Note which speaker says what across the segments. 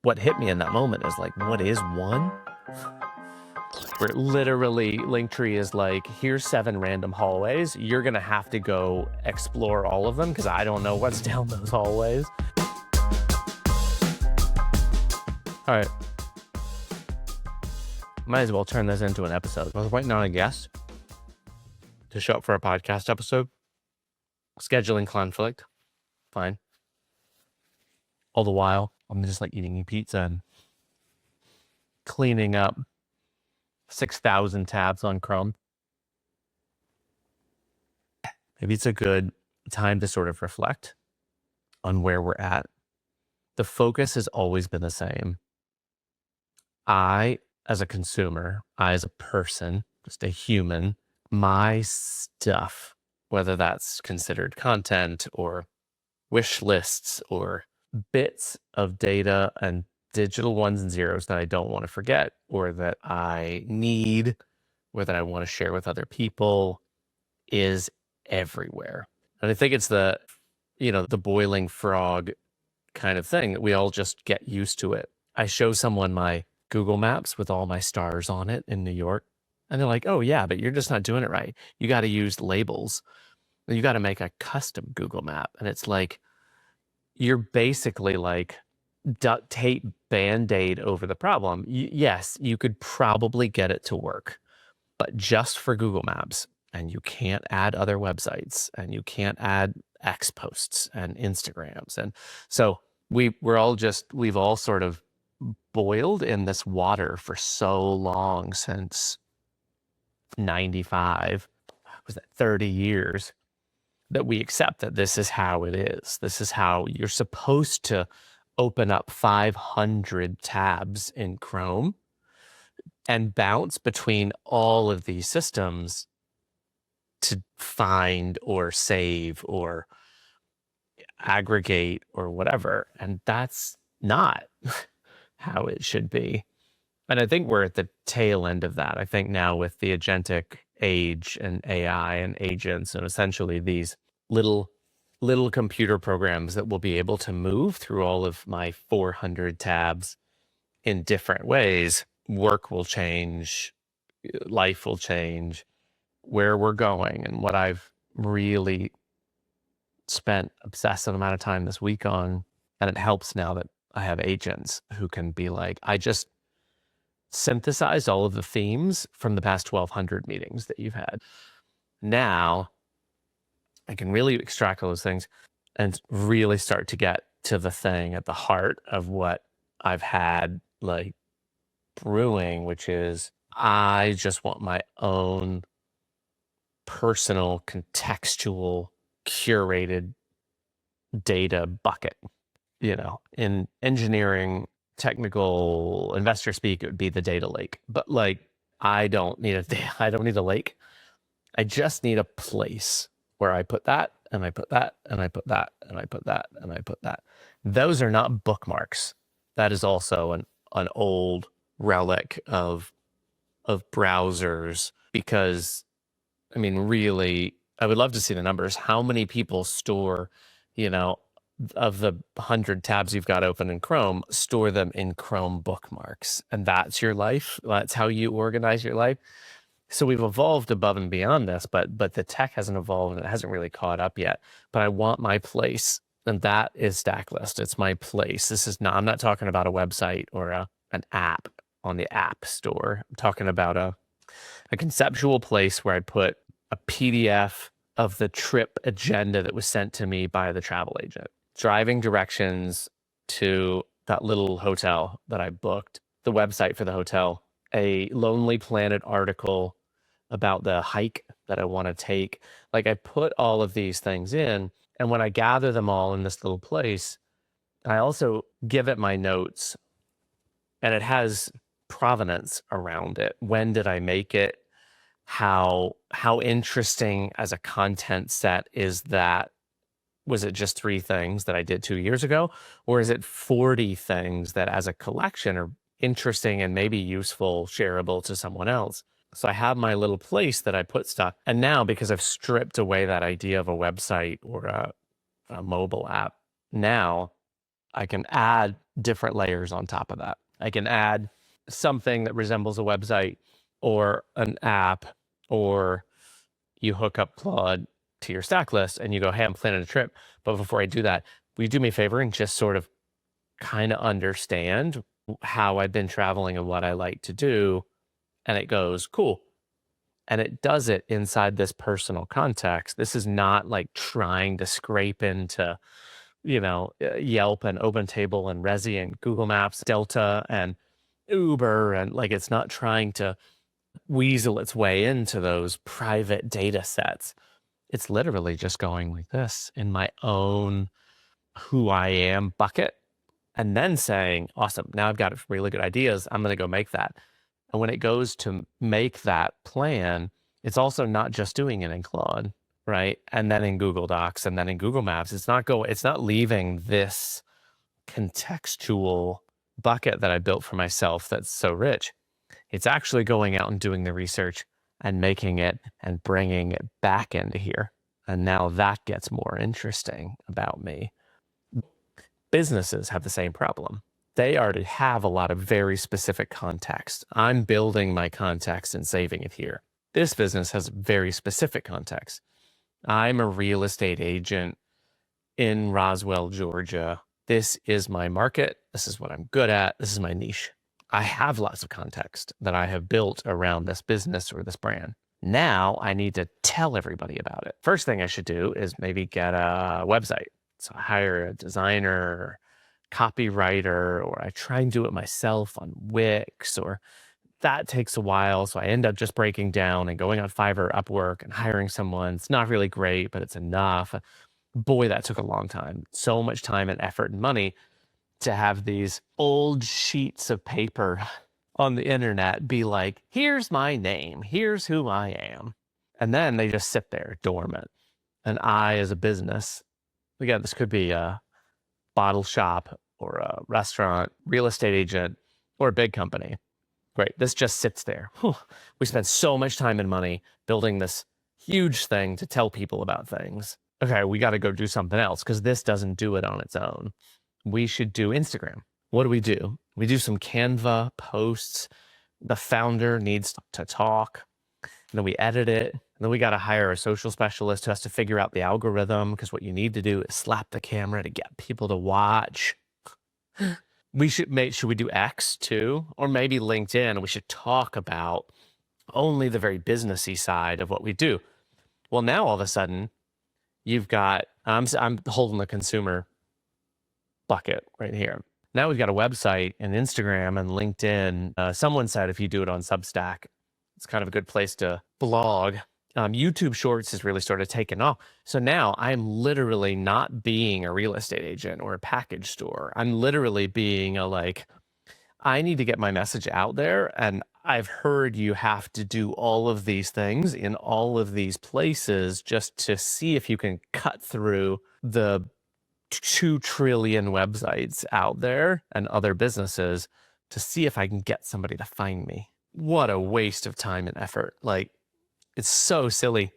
Speaker 1: what hit me in that moment is like, what is one? Where literally Linktree is like, here's 7 random hallways. You're going to have to go explore all of them because I don't know what's down those hallways. All right. Might as well turn this into an episode. I was waiting on a guest to show up for a podcast episode. Scheduling conflict. Fine. All the while, I'm just like eating pizza and cleaning up 6,000 tabs on Chrome. Maybe it's a good time to sort of reflect on where we're at. The focus has always been the same. I, as a consumer, I, as a person, just a human, my stuff, whether that's considered content or wish lists or bits of data and digital ones and zeros that I don't want to forget or that I need or that I want to share with other people is everywhere. And I think it's the boiling frog kind of thing that we all just get used to it. I show someone my Google Maps with all my stars on it in New York, and they're like, oh yeah, but you're just not doing it right. You got to use labels. You got to make a custom Google map. And it's like, you're basically like duct tape Band-Aid over the problem. Yes, you could probably get it to work, but just for Google Maps, and you can't add other websites, and you can't add X posts and Instagrams. And so we've all sort of boiled in this water for so long, since 95, was that 30 years, that we accept that this is how it is. This is how you're supposed to open up 500 tabs in Chrome and bounce between all of these systems to find or save or aggregate or whatever. And that's not how it should be. And I think we're at the tail end of that. I think now with the agentic age and AI and agents and essentially these little computer programs that will be able to move through all of my 400 tabs in different ways, work will change, life will change, where we're going. And what I've really spent obsessive amount of time this week on, and it helps now that I have agents who can be like, I just synthesized all of the themes from the past 1,200 meetings that you've had. Now I can really extract all those things and really start to get to the thing at the heart of what I've had like brewing, which is I just want my own personal, contextual, curated data bucket. In engineering, technical investor speak, it would be the data lake. But like, I don't need a lake. I just need a place where I put that, and I put that, and I put that, and I put that, and I put that. Those are not bookmarks. That is also an old relic of browsers, because I mean, really, I would love to see the numbers. How many people store, of the 100 tabs you've got open in Chrome, store them in Chrome bookmarks? And that's your life. That's how you organize your life. So we've evolved above and beyond this, but the tech hasn't evolved and it hasn't really caught up yet. But I want my place, and that is Stacklist. It's my place. I'm not talking about a website or an app on the app store. I'm talking about a conceptual place where I put a PDF of the trip agenda that was sent to me by the travel agent, driving directions to that little hotel that I booked, the website for the hotel, a Lonely Planet article about the hike that I want to take. Like, I put all of these things in, and when I gather them all in this little place, I also give it my notes, and it has provenance around it. When did I make it? How interesting as a content set is that? Was it just 3 things that I did 2 years ago? Or is it 40 things that as a collection are interesting and maybe useful, shareable to someone else? So I have my little place that I put stuff. And now, because I've stripped away that idea of a website or a mobile app, now I can add different layers on top of that. I can add something that resembles a website or an app, or you hook up Claude to your stack list and you go, hey, I'm planning a trip. But before I do that, will you do me a favor and just sort of kind of understand how I've been traveling and what I like to do? And it goes, cool. And it does it inside this personal context. This is not like trying to scrape into, Yelp and OpenTable and Resi and Google Maps, Delta and Uber. And like, it's not trying to weasel its way into those private data sets. It's literally just going like this in my own who I am bucket, and then saying, awesome, now I've got really good ideas. I'm going to go make that. And when it goes to make that plan, it's also not just doing it in Claude, right? And then in Google Docs and then in Google Maps. It's not leaving this contextual bucket that I built for myself that's so rich. It's actually going out and doing the research and making it and bringing it back into here. And now that gets more interesting about me. Businesses have the same problem. They already have a lot of very specific context. I'm building my context and saving it here. This business has very specific context. I'm a real estate agent in Roswell, Georgia. This is my market. This is what I'm good at. This is my niche. I have lots of context that I have built around this business or this brand. Now I need to tell everybody about it. First thing I should do is maybe get a website. So I hire a designer or copywriter, or I try and do it myself on Wix, or that takes a while. So I end up just breaking down and going on Fiverr, Upwork, and hiring someone. It's not really great, but it's enough. Boy, that took a long time. So much time and effort and money to have these old sheets of paper on the internet be like, here's my name, here's who I am. And then they just sit there dormant. And I, as a business, again, this could be a bottle shop or a restaurant, real estate agent, or a big company. Great. This just sits there. Whew. We spend so much time and money building this huge thing to tell people about things. Okay, we got to go do something else because this doesn't do it on its own. We should do Instagram. What do? We do some Canva posts. The founder needs to talk. And then we edit it. And then we got to hire a social specialist who has to figure out the algorithm, because what you need to do is slap the camera to get people to watch. Should we do X too? Or maybe LinkedIn? We should talk about only the very businessy side of what we do. Well, now all of a sudden, you've got, I'm holding the consumer bucket right here. Now we've got a website and Instagram and LinkedIn. Someone said if you do it on Substack, it's kind of a good place to blog. YouTube Shorts has really started taking off. So now I'm literally not being a real estate agent or a package store. I'm literally being I need to get my message out there. And I've heard you have to do all of these things in all of these places just to see if you can cut through the 2 trillion websites out there and other businesses to see if I can get somebody to find me. What a waste of time and effort. It's so silly.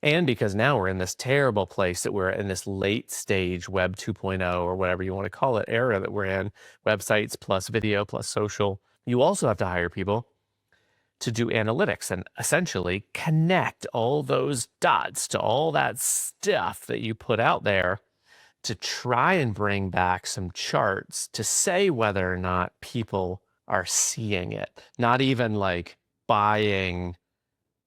Speaker 1: And because now we're in this terrible place that we're in this late stage Web 2.0 or whatever you want to call it era that we're in, websites plus video plus social, you also have to hire people to do analytics and essentially connect all those dots to all that stuff that you put out there to try and bring back some charts to say whether or not people are seeing it. Not even buying,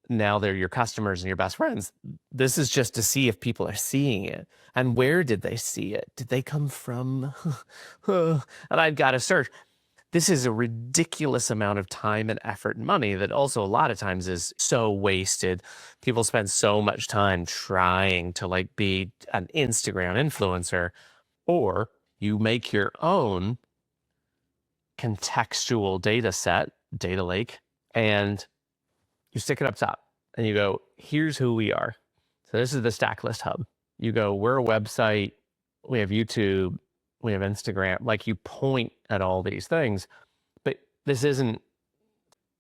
Speaker 1: now they're your customers and your best friends. This is just to see if people are seeing it. And where did they see it? Did they come from? And I've got to search. This is a ridiculous amount of time and effort and money that also a lot of times is so wasted. People spend so much time trying to be an Instagram influencer, or you make your own contextual data set, data lake, and you stick it up top and you go, here's who we are. So this is the Stack List Hub. You go, we're a website, we have YouTube, we have Instagram. You point at all these things, but this isn't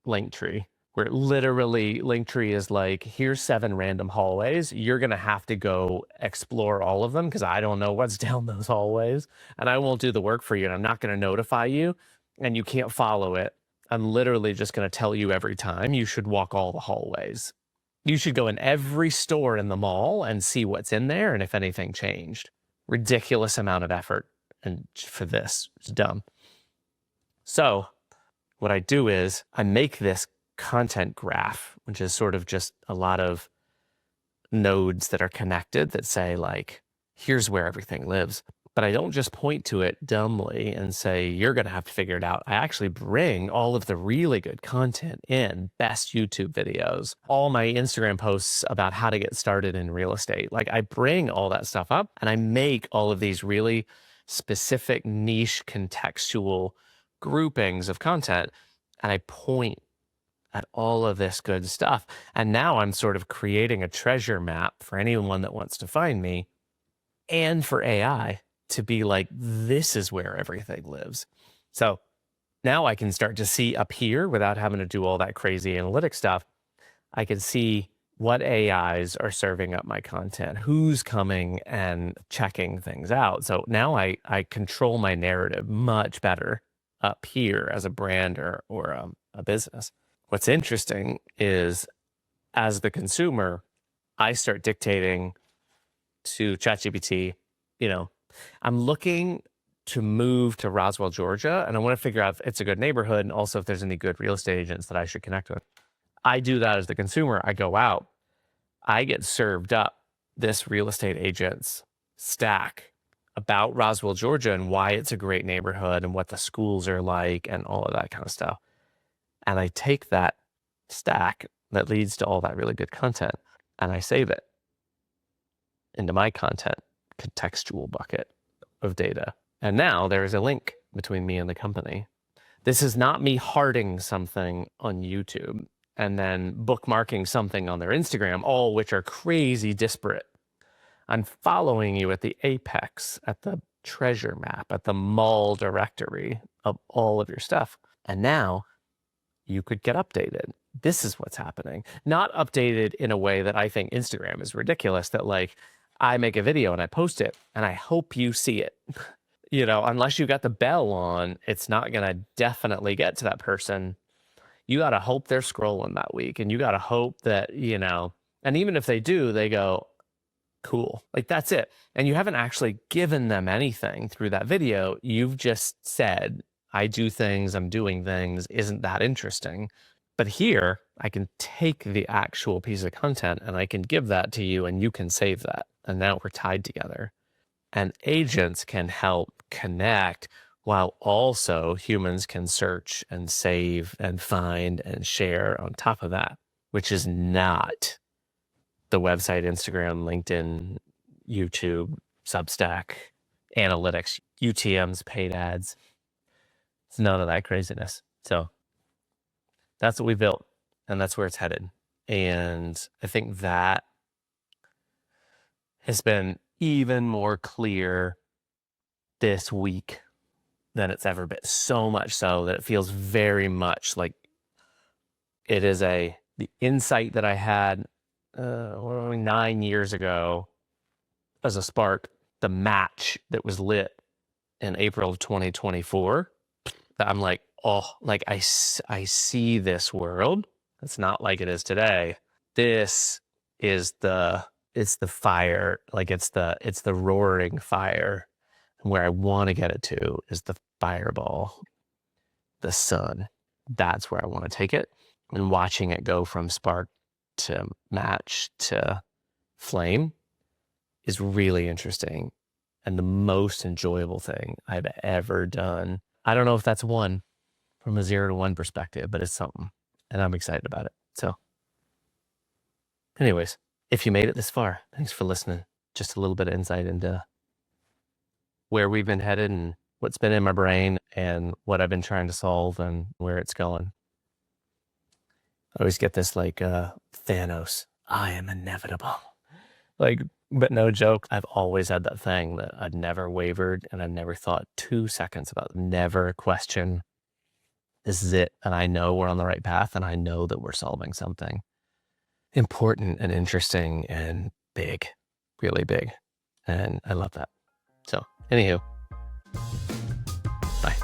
Speaker 1: Linktree. where literally Linktree is like, here's 7 random hallways. You're going to have to go explore all of them because I don't know what's down those hallways and I won't do the work for you. And I'm not going to notify you and you can't follow it. I'm literally just going to tell you every time you should walk all the hallways. You should go in every store in the mall and see what's in there and if anything changed. Ridiculous amount of effort and for this. It's dumb. So what I do is I make this content graph, which is sort of just a lot of nodes that are connected that say like, here's where everything lives. But I don't just point to it dumbly and say, you're going to have to figure it out. I actually bring all of the really good content in, best YouTube videos, all my Instagram posts about how to get started in real estate. Like I bring all that stuff up and I make all of these really specific niche contextual groupings of content. And I point at all of this good stuff. And now I'm sort of creating a treasure map for anyone that wants to find me and for AI to be like, this is where everything lives. So now I can start to see up here without having to do all that crazy analytic stuff. I can see what AIs are serving up my content, who's coming and checking things out. So now I control my narrative much better up here as a brand or a business. What's interesting is as the consumer, I start dictating to ChatGPT, I'm looking to move to Roswell, Georgia, and I want to figure out if it's a good neighborhood and also if there's any good real estate agents that I should connect with. I do that as the consumer. I go out, I get served up this real estate agent's stack about Roswell, Georgia and why it's a great neighborhood and what the schools are like and all of that kind of stuff. And I take that stack that leads to all that really good content and I save it into my content contextual bucket of data. And now there is a link between me and the company. This is not me hearting something on YouTube and then bookmarking something on their Instagram, all which are crazy disparate. I'm following you at the apex, at the treasure map, at the mall directory of all of your stuff. And now you could get updated. This is what's happening. Not updated in a way that I think Instagram is ridiculous, that like I make a video and I post it and I hope you see it. Unless you got the bell on, it's not going to definitely get to that person. You got to hope they're scrolling that week and you got to hope that, and even if they do, they go, cool. Like that's it. And you haven't actually given them anything through that video. You've just said, I do things, I'm doing things. Isn't that interesting? But here I can take the actual piece of content and I can give that to you and you can save that. And now we're tied together. And agents can help connect while also humans can search and save and find and share on top of that, which is not the website, Instagram, LinkedIn, YouTube, Substack, analytics, UTMs, paid ads. It's none of that craziness. So that's what we built and that's where it's headed. And I think that has been even more clear this week than it's ever been. So much so that it feels very much like it is the insight that I had 9 years ago as a spark, the match that was lit in April of 2024. That I'm like, like I see this world. It's not like it is today. This is it's the fire, like it's the roaring fire. And where I want to get it to is the fireball, the sun. That's where I want to take it. And watching it go from spark to match to flame is really interesting and the most enjoyable thing I've ever done. I don't know if that's one from a 0 to 1 perspective, but it's something and I'm excited about it. So anyways, if you made it this far, thanks for listening. Just a little bit of insight into where we've been headed and what's been in my brain and what I've been trying to solve and where it's going. I always get this like Thanos, I am inevitable. But no joke, I've always had that thing that I'd never wavered and I never thought 2 seconds about, never question This is it. And I know we're on the right path, and I know that we're solving something important and interesting and big, really big. And I love that. So, anywho, bye.